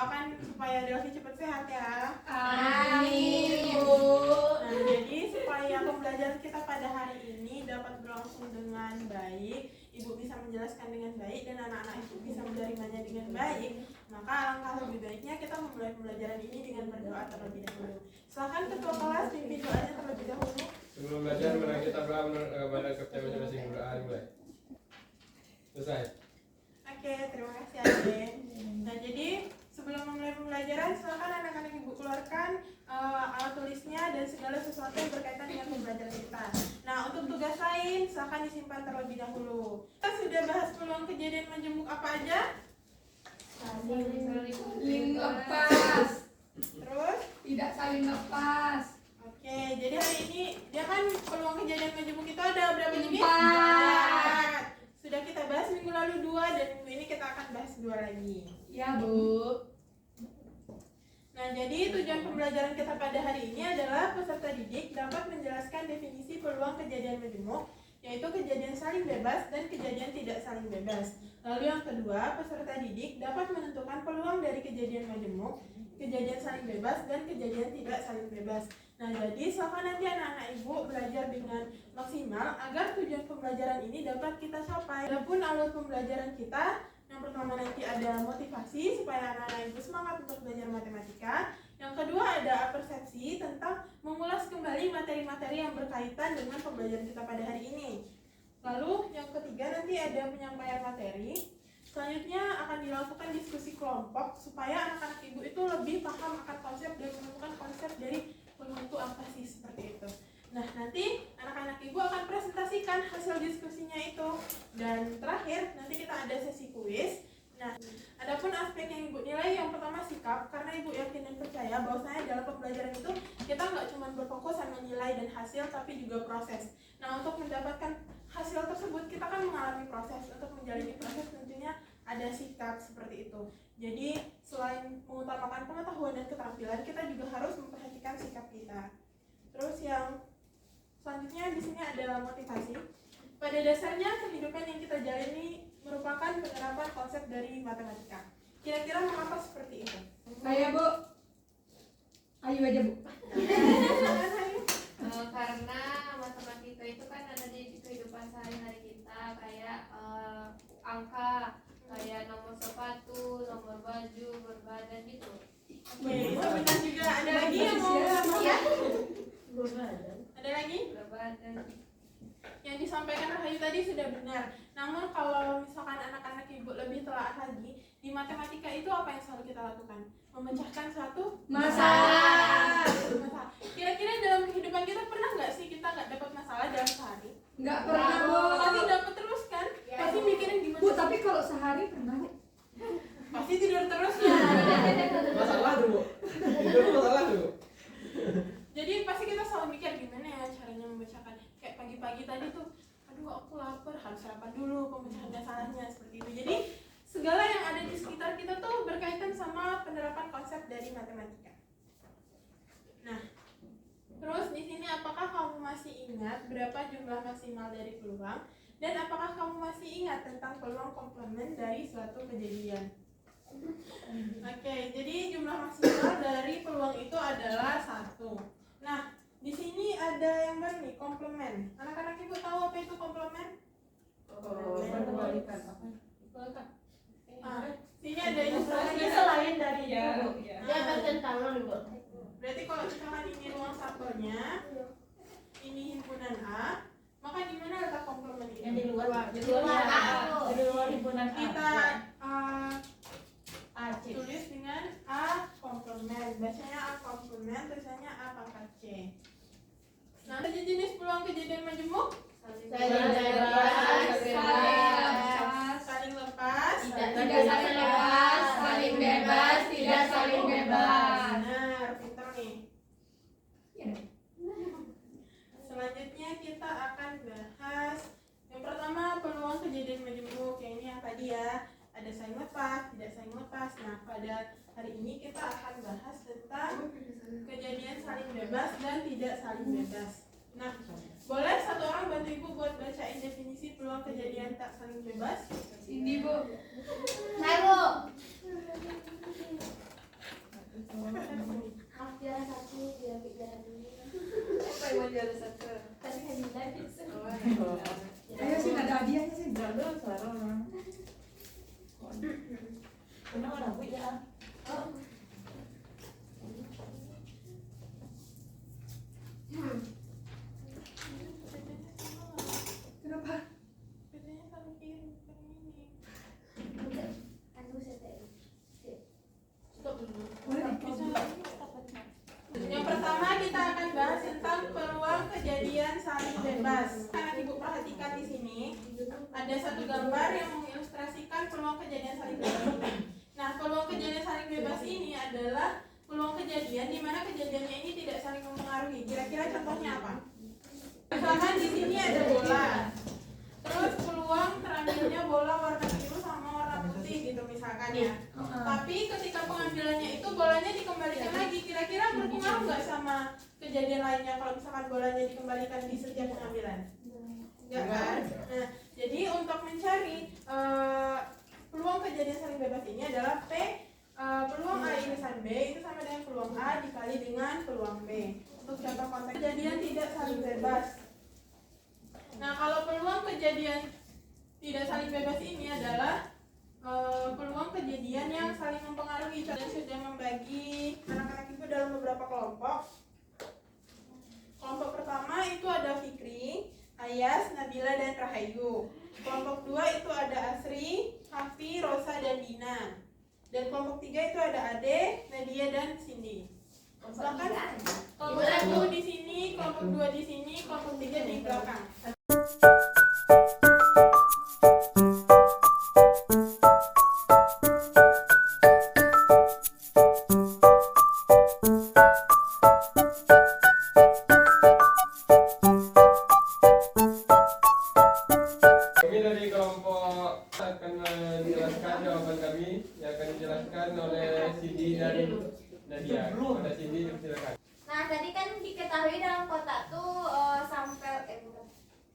doakan supaya Delvi cepat sehat ya. Amin, Bu. Nah, jadi supaya pembelajaran kita pada hari ini dapat berlangsung dengan baik, Ibu bisa menjelaskan dengan baik dan anak-anak Ibu bisa menerimanya dengan baik, maka alangkah lebih baiknya kita memulai pembelajaran ini dengan berdoa terlebih dahulu. Silakan ketua kelas pimpin doanya terlebih dahulu. Sebelum belajar, mari kita berdoa kepada kepada masing-masing. Berdoa mulai. Selesai. Oke, terima kasih Ade. Nah, jadi sebelum memulai pembelajaran, silakan anak-anak Ibu keluarkan alat tulisnya dan segala sesuatu yang berkaitan dengan pembelajaran kita. Nah, untuk tugas lain, silakan disimpan terlebih dahulu. Kita sudah bahas peluang kejadian menjemuk apa aja? Saling lepas. Terus? Tidak saling lepas. Oke, jadi hari ini dia kan peluang kejadian menjemuk itu ada berapa jenis? 4. Sudah kita bahas minggu lalu 2 dan minggu ini kita akan bahas 2 lagi. Ya, Bu. Nah, jadi tujuan pembelajaran kita pada hari ini adalah peserta didik dapat menjelaskan definisi peluang kejadian menjemuk, yaitu kejadian saling bebas dan kejadian tidak saling bebas. Lalu yang kedua, peserta didik dapat menentukan peluang dari kejadian menjemuk, kejadian saling bebas dan kejadian tidak saling bebas. Nah, jadi silakan nanti anak-anak Ibu belajar dengan maksimal agar tujuan pembelajaran ini dapat kita capai. Adapun alur pembelajaran kita, yang pertama nanti ada motivasi supaya anak-anak Ibu semangat untuk belajar matematika. Yang kedua ada persepsi tentang mengulas kembali materi-materi yang berkaitan dengan pembelajaran kita pada hari ini. Lalu yang ketiga nanti ada penyampaian materi. Selanjutnya akan dilakukan diskusi kelompok supaya anak-anak Ibu itu lebih paham akan konsep dan menemukan konsep dari peluang itu apa sih, seperti itu. Nah, nanti anak-anak Ibu akan presentasikan hasil diskusinya itu. Dan terakhir, nanti kita ada sesi kuis. Nah, adapun aspek yang Ibu nilai, yang pertama sikap, karena Ibu yakin dan percaya bahwasanya dalam pembelajaran itu kita nggak cuma berfokus sama nilai dan hasil, tapi juga proses. Nah, untuk mendapatkan hasil tersebut, kita kan mengalami proses. Untuk menjalani proses tentunya ada sikap seperti itu. Jadi, selain mengutamakan pengetahuan dan keterampilan, kita juga harus memperhatikan sikap kita. Terus yang selanjutnya di sini ada motivasi. Pada dasarnya kehidupan yang kita jalani merupakan penerapan konsep dari matematika. Kira-kira mengapa seperti itu? Saya, Bu. Ayo aja, Bu. Karena matematika itu kan ada di kehidupan sehari-hari kita, kayak angka, kayak nomor sepatu, nomor baju, berbadan gitu. Oke, itu benar juga. Ada lagi yang mau Ya. Ada lagi? Berbadan. Yang disampaikan Rahayu tadi sudah benar. Namun kalau misalkan anak-anak Ibu lebih telaah lagi, di matematika itu apa yang selalu kita lakukan? Memecahkan suatu Masalah. Kira-kira dalam kehidupan kita pernah nggak sih kita nggak dapat masalah dalam sehari? Nggak pernah, Bu. Pasti dapat terus kan? Pasti mikirin gimana? Bu, tapi kalau sehari pernah, Bu. Pasti tidur terus ya. Masalah dulu. Itu masalah dulu. Jadi pasti kita selalu mikir gimana ya caranya memecahkan. Kayak pagi-pagi tadi tuh, aduh aku lapar, harus sarapan dulu, pemecahan masalahnya seperti itu. Jadi segala yang ada di sekitar kita tuh berkaitan sama penerapan konsep dari matematika. Nah, terus di sini apakah kamu masih ingat berapa jumlah maksimal dari peluang dan apakah kamu masih ingat tentang peluang komplement dari suatu kejadian? Oke, jadi jumlah maksimal dari peluang itu adalah 1. Nah, di sini ada yang baru nih, komplement. Anak-anak Ibu tahu apa itu komplement? Sini ada ilustrasinya. Selain dari Ya, itu, ya. dia bertentangan, Bu. Berarti kalau misalkan ini ruang sampelnya, ini himpunan A, maka di mana letak komplement ini? Yang di luar, Di luar A. di luar himpunan A. Kita AC. tulis dengan A komplement. Bacanya A komplement, tulisannya A pangkat C. Nah, ada jenis peluang kejadian majemuk? Saling bebas, Saling lepas, Tidak saling lepas, saling bebas, tidak saling bebas. Benar, pintar nih. Ya. Selanjutnya kita akan bahas yang pertama peluang kejadian majemuk. Yang ini yang tadi ya, ada saling lepas, tidak saling lepas. Nah, pada hari ini kita akan bahas tentang kejadian saling bebas dan tidak saling bebas. Nah, boleh satu orang bantu Ibu buat bacain definisi peluang kejadian tak saling bebas? Ini, Bu. Saya, Bu. satu gambar yang mengilustrasikan peluang kejadian saling bebas ini. Nah, peluang kejadian saling bebas ini adalah peluang kejadian di mana kejadiannya ini tidak saling mempengaruhi. Kira-kira contohnya apa? Misalkan di sini ada bola, terus peluang terambilnya bola warna biru sama warna putih gitu misalkan ya. Tapi ketika pengambilannya itu bolanya dikembalikan lagi, kira-kira berpengaruh nggak sama kejadian lainnya kalau misalkan bolanya dikembalikan di setiap pengambilan? Enggak kan? Nah, jadi untuk mencari peluang kejadian saling bebas ini adalah P, peluang A irisan B itu sama dengan peluang A dikali dengan peluang B. Untuk contoh konteks kejadian tidak saling bebas. Nah, kalau peluang kejadian tidak saling bebas ini adalah peluang kejadian yang saling mempengaruhi. Kalian sudah membagi anak-anak itu dalam beberapa kelompok. Kelompok pertama itu ada Fikri, Ayas, Nabila, dan Rahayu. Kelompok 2 itu ada Asri, Hafi, Rosa, dan Dina. Dan kelompok 3 itu ada Ade, Nadia, dan Cindy. Silakan. Kelompok 1 di sini, kelompok 2 di sini, kelompok 3 di belakang. Kami dari kelompok akan menjelaskan jawaban kami yang akan dijelaskan oleh Cindy dan Nadia. Kepada Cindy, silakan. Nah, tadi kan diketahui dalam kotak tuh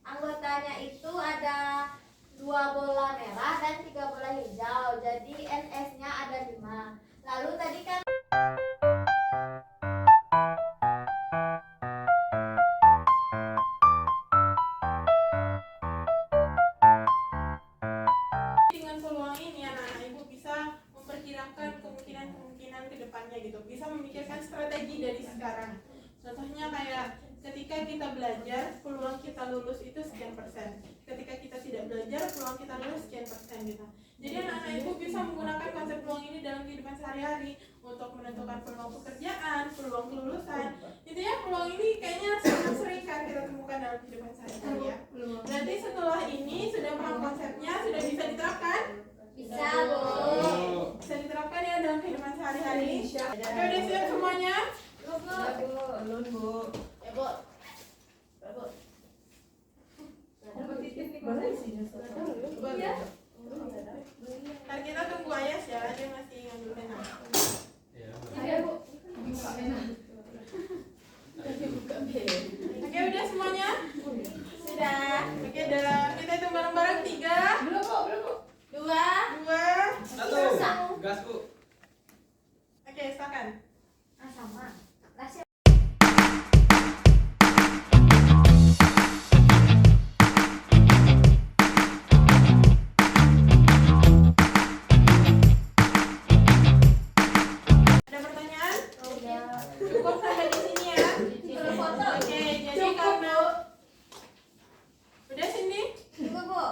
anggotanya itu ada 2 bola merah dan 3 bola hijau. Jadi NS-nya ada 5. Lalu tadi kan Dengan peluang ini anak-anak ibu bisa memperkirakan kemungkinan ke depannya gitu. Bisa memikirkan strategi dari sekarang. Contohnya kayak ketika kita belajar, peluang kita lulus itu sekian persen. Ketika kita tidak belajar, peluang kita lulus sekian persen gitu. Jadi anak-anak ibu bisa menggunakan konsep peluang ini dalam kehidupan sehari-hari untuk menentukan peluang pekerjaan, peluang kelulusan. Intinya peluang ini kayaknya sangat sering kan kita temukan dalam kehidupan sehari-hari ya. Berarti setelah ini sudah paham konsepnya, sudah bisa diterapkan? bisa, Bu. Bisa diterapkan ya dalam kehidupan sehari-hari. Oke, udah siap semuanya? Belum, Bu. Ya, Bu. Bu. Boleh sih. Iya. Ntar kita tunggu Ayas ya, dia masih ngambil pena. Ya. Oke, udah semuanya? Sudah. Oke, kita hitung bareng-bareng 3, Belum, Bu. 2, 1. Gas, Bu. Oke, silakan. Sama. Rahasia. Ada pertanyaan? Cukup sampai di sini ya. Oke, jadi karena udah sini. Tunggu, Bu.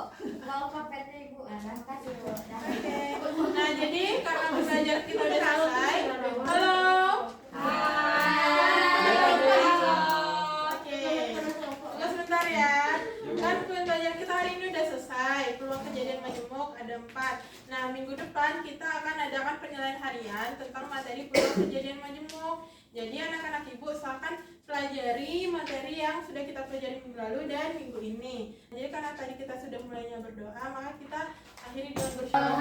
Mau papetnya Ibu. Nah, kasih, Bu. Nah. Oke. Nah, jadi karena belajar kita udah selesai. Halo. Oke. Tunggu sebentar ya. Kan belajar kita hari ini udah selesai. Peluang kejadian majemuk ada 4. Nah, minggu depan kita akan adakan penilaian harian tentang materi peluang kejadian majemuk. Jadi anak-anak ibu silakan pelajari materi yang sudah kita pelajari minggu lalu dan minggu ini. Jadi karena tadi kita sudah mulainya berdoa, maka kita akhiri dengan bersyukur.